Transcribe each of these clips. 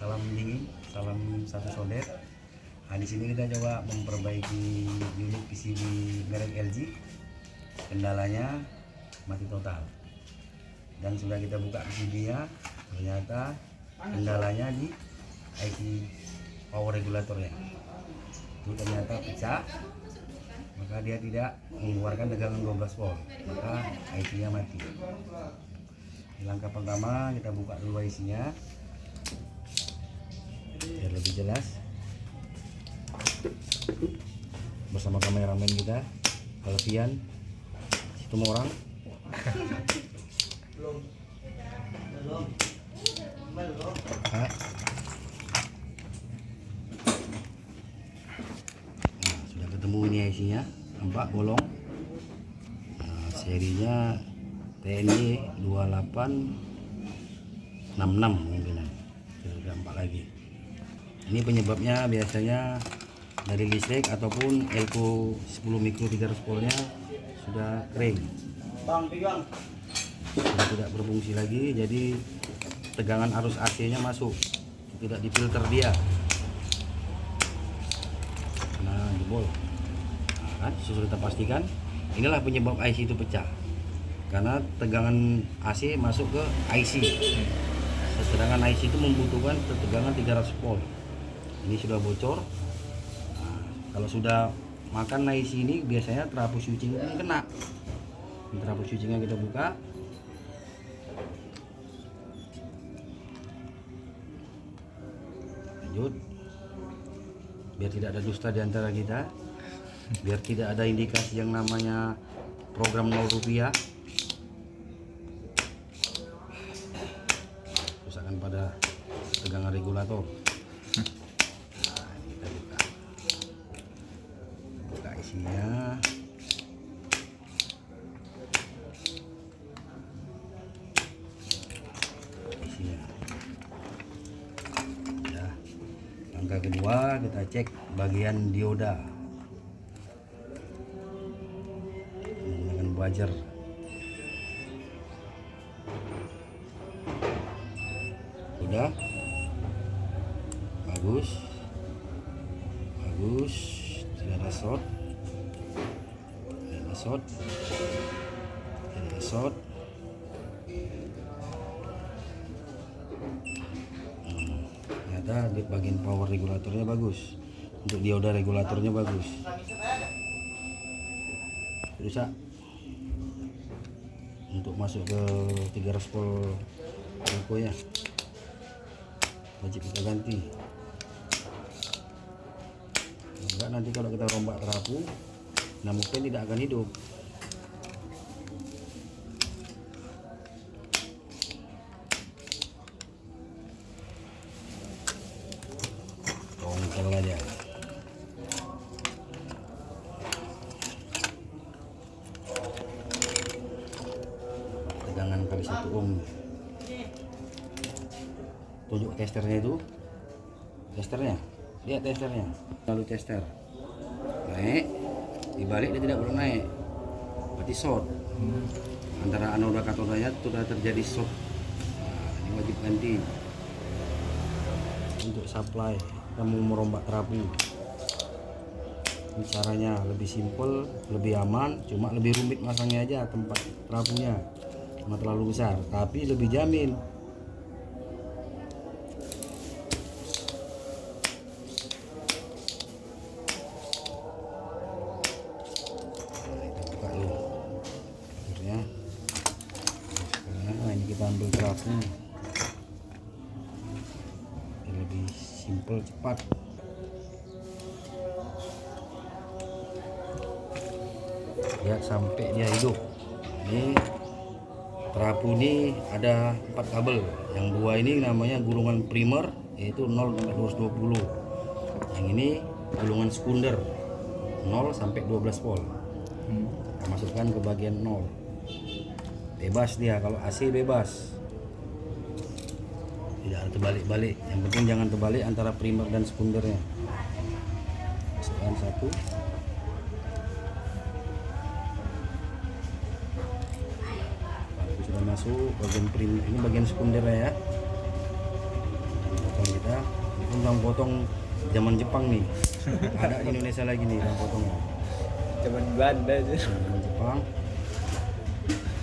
salam dingin, salam satu solder. Nah, di sini kita coba memperbaiki unit PCB merek LG. Kendalanya mati total. Dan sudah kita buka PCB-nya, ternyata kendalanya di IC power regulatornya. Itu ternyata pecah, maka dia tidak mengeluarkan tegangan 12 volt, maka IC-nya mati. Di langkah pertama kita buka dulu IC-nya biar lebih jelas bersama kameramen kita Alfian situ orang. Nah, sudah ketemu ini IC-nya, nampak bolong. Nah, serinya TNY 2866 mungkin, sudah 4 lagi. Ini penyebabnya biasanya dari listrik ataupun elko 10 mikro 300 voltnya sudah kering, sudah tidak berfungsi lagi, jadi tegangan arus AC-nya masuk, tidak difilter dia. Nah, jebol. Nah, kan sudah kita pastikan inilah penyebab IC itu pecah, karena tegangan AC masuk ke IC, sedangkan IC itu membutuhkan tegangan 300 volt. Ini sudah bocor. Nah, kalau sudah makan IC ini biasanya trafo switching ini kena. Ini trafo switchingnya kita buka. Lanjut, biar tidak ada dusta di antara kita, biar tidak ada indikasi yang namanya program 0 rupiah, kerusakan pada tegangan regulator. Nah, kita buka isinya. Langkah kedua kita cek bagian dioda menggunakan buzzer. Sudah bagus, tidak ada short, ternyata di bagian power regulatornya bagus, untuk dioda regulatornya bagus. Bisa untuk masuk ke 300 volt elko-nya wajib kita ganti. Enggak, nanti kalau kita rombak trafo, namupen tidak akan hidup. Tongkel aja. Tegangan kali 1 ohm. Tunjuk testernya itu, lihat testernya, lalu tester naik, dibalik dia tidak boleh naik, berarti short. Antara anoda katodanya sudah terjadi short. Nah, ini wajib ganti. Untuk supply kita mau merombak trafo, ini caranya lebih simple, lebih aman, cuma lebih rumit masangnya aja, tempat trafonya cuma terlalu besar, tapi lebih jamin. Nah, ini kita ambil trafo lebih simple, cepat. Lihat sampai dia hidup. Ini trafo ini ada 4 kabel, yang 2 ini namanya gulungan primer, yaitu 0 sampai 220. Yang ini gulungan sekunder 0 sampai 12 volt. Kita masukkan ke bagian 0. Bebas dia, kalau AC bebas, tidak ada terbalik-balik. Yang penting jangan terbalik antara primer dan sekundernya. Masukkan 1. Sudah masuk bagian primer, ini bagian sekundernya ya. kita. Ini pun tukang potong zaman Jepang nih. Ada di Indonesia lagi nih tukang potongnya. Cuman Belanda aja. Zaman Jepang.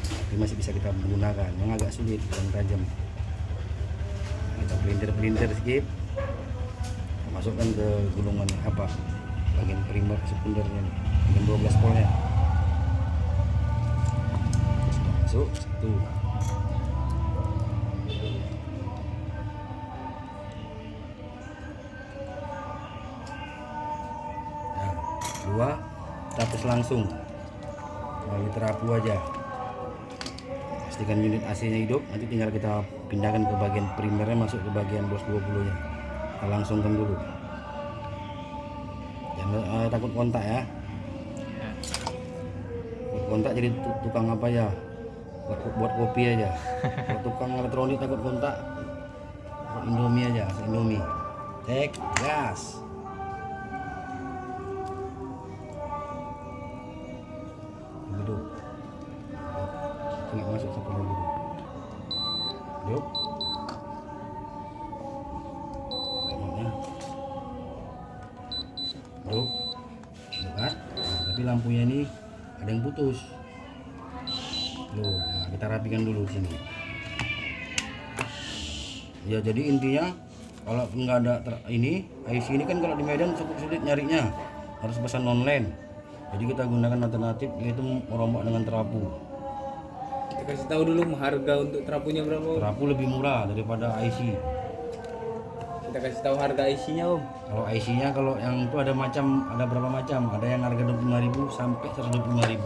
Tapi masih bisa kita gunakan. Yang agak sulit dan tajam. Kita pelintir sedikit. Masukkan ke gulungan apa? Bagian primer sekundernya nih. Bagian 12 voltnya. Sudah masuk satu. Dua, kita hapus langsung melalui terapu aja. Pastikan unit AC nya hidup, nanti tinggal kita pindahkan ke bagian primernya, masuk ke bagian 220 nya. Kita langsungkan dulu, jangan takut kontak ya. Kontak jadi tukang apa ya, buat kopi aja. Kalau tukang elektronik takut kontak, buat Indomie aja, Indomie. Cek gas. Hidup. Tengah masuk satu lagi. Hidup. Remote-nya. Hidup. Dekat. Tapi lampunya ini ada yang putus. Loh, nah kita rapikan dulu di sini. Ya jadi intinya kalau nggak ada ini IC ini kan kalau di Medan cukup sulit nyarinya, harus pesan online. Jadi kita gunakan alternatif yaitu merombak dengan terapu. Kita kasih tahu dulu harga untuk terapunya berapa Om? Terapu lebih murah daripada IC. Kita kasih tahu harga IC-nya Om. Kalau IC-nya kalau yang itu ada berapa macam? Ada yang harga 25.000 sampai 125.000.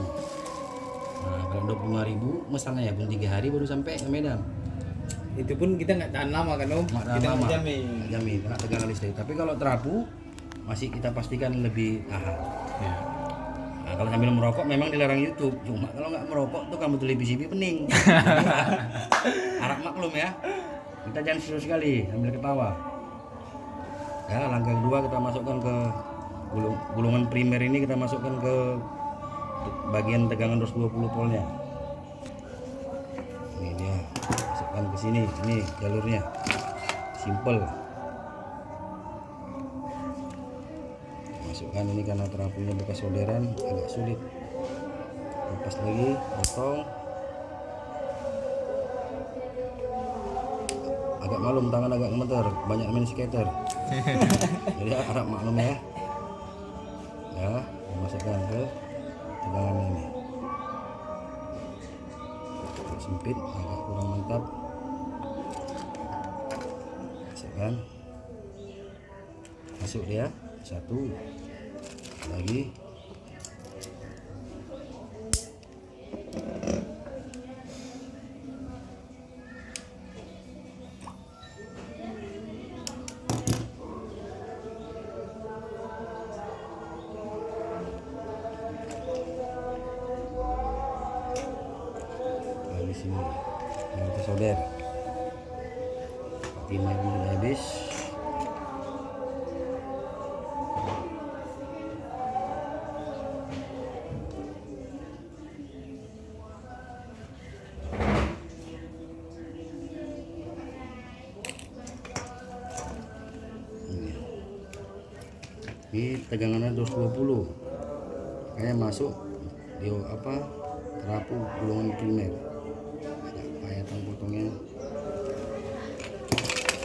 Nah, kalau 25.000 mesalnya ya pun 3 hari baru sampai ke Medan. Itu pun kita nggak tahan lama kan Om? Nggak tahan Kita lama. jamin. Jamin, kena tegangan listrik. Tapi kalau terapu masih kita pastikan lebih tahan. Ya. Nah, kalau sambil merokok memang dilarang YouTube. Cuma kalau nggak merokok tuh kamu tulis PCB pening. Harap maklum ya. Kita jangan serius sekali sambil ketawa. Ya, langkah kedua kita masukkan ke gulungan primer ini, kita masukkan ke bagian tegangan 220 voltnya. Ini dia, masukkan ke sini. Ini jalurnya. Simple. Masukkan ini karena terapunya bekas solderan agak sulit. Lepas lagi, potong. Agak malum, tangan agak gemeter, banyak main skater. Jadi harap maklum ya. Ya, masukkan ke tegangannya ini. Sempit, agak kurang mantap. Masukkan. Masuk dia, satu. Lagi. Di sini yang kita solder, timnya pun sudah habis. Ini tegangannya 220, kayaknya masuk di apa terapu gulungan primer. Potongnya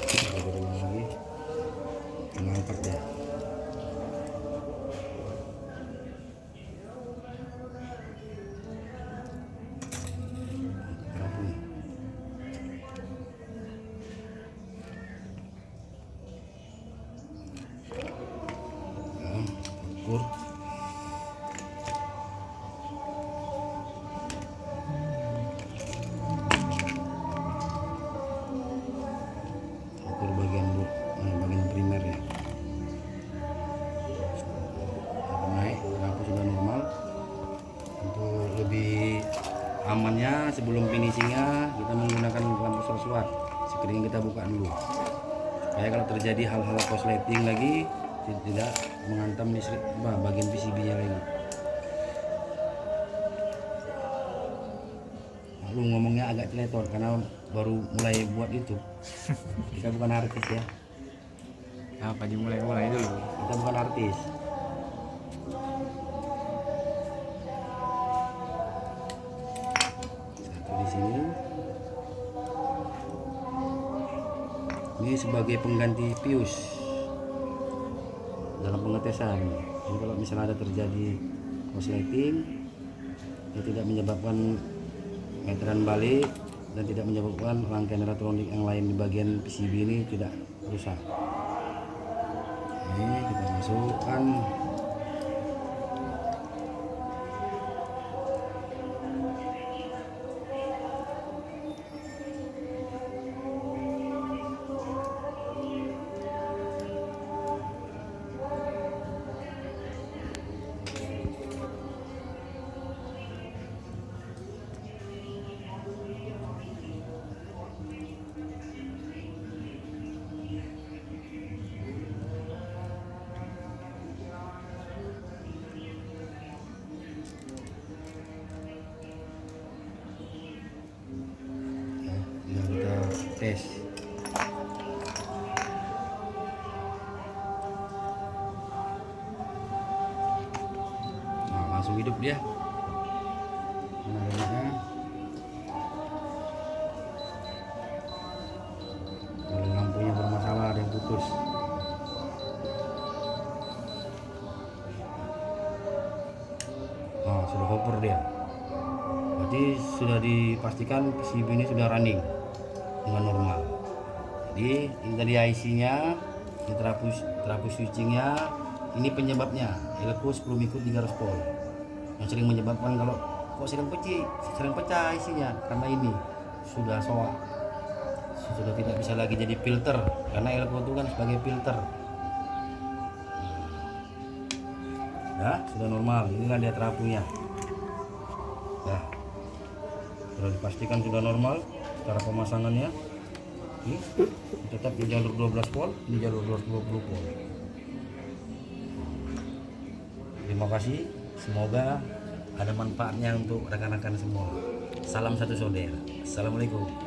kita berulang lagi, mengangkat ya. Ukur. Bagian primer ya. Naik, lampu sudah normal. Untuk lebih amannya sebelum finishingnya kita menggunakan lampu 100 watt. Screen kita buka dulu. Supaya kalau terjadi hal-hal korsleting lagi tidak menghantam listrik bagian PCB-nya lagi. Lu ngomongnya agak celetor karena baru mulai buat YouTube. Kita bukan artis ya. Apa dimulai dulu? Kita bukan artis. Satu di sini. Ini sebagai pengganti pius dalam pengetesan. Jadi kalau misalnya ada terjadi korsleting, dia tidak menyebabkan meteran balik dan tidak menyebabkan rangkaian elektronik yang lain di bagian PCB ini tidak rusak. Ini kita masukkan. Kita tes. Nah, langsung hidup dia. Nah, kalau lampunya bermasalah, ada yang putus. Nah, sudah hopper dia. Berarti sudah dipastikan PCB ini sudah running dengan normal. Jadi ini tadi IC-nya, ini terapus switchingnya, ini penyebabnya elko 10 mikro 300 volt yang sering menyebabkan kalau kok sering pecah IC-nya karena ini sudah soak, sudah tidak bisa lagi jadi filter karena elko itu kan sebagai filter. Nah, sudah normal. Inilah dia terapunya. Nah, sudah dipastikan sudah normal cara pemasangannya. Ini tetap di jalur 12 volt, di jalur 220 volt. Terima kasih, semoga ada manfaatnya untuk rekan-rekan semua. Salam satu saudara. Assalamualaikum.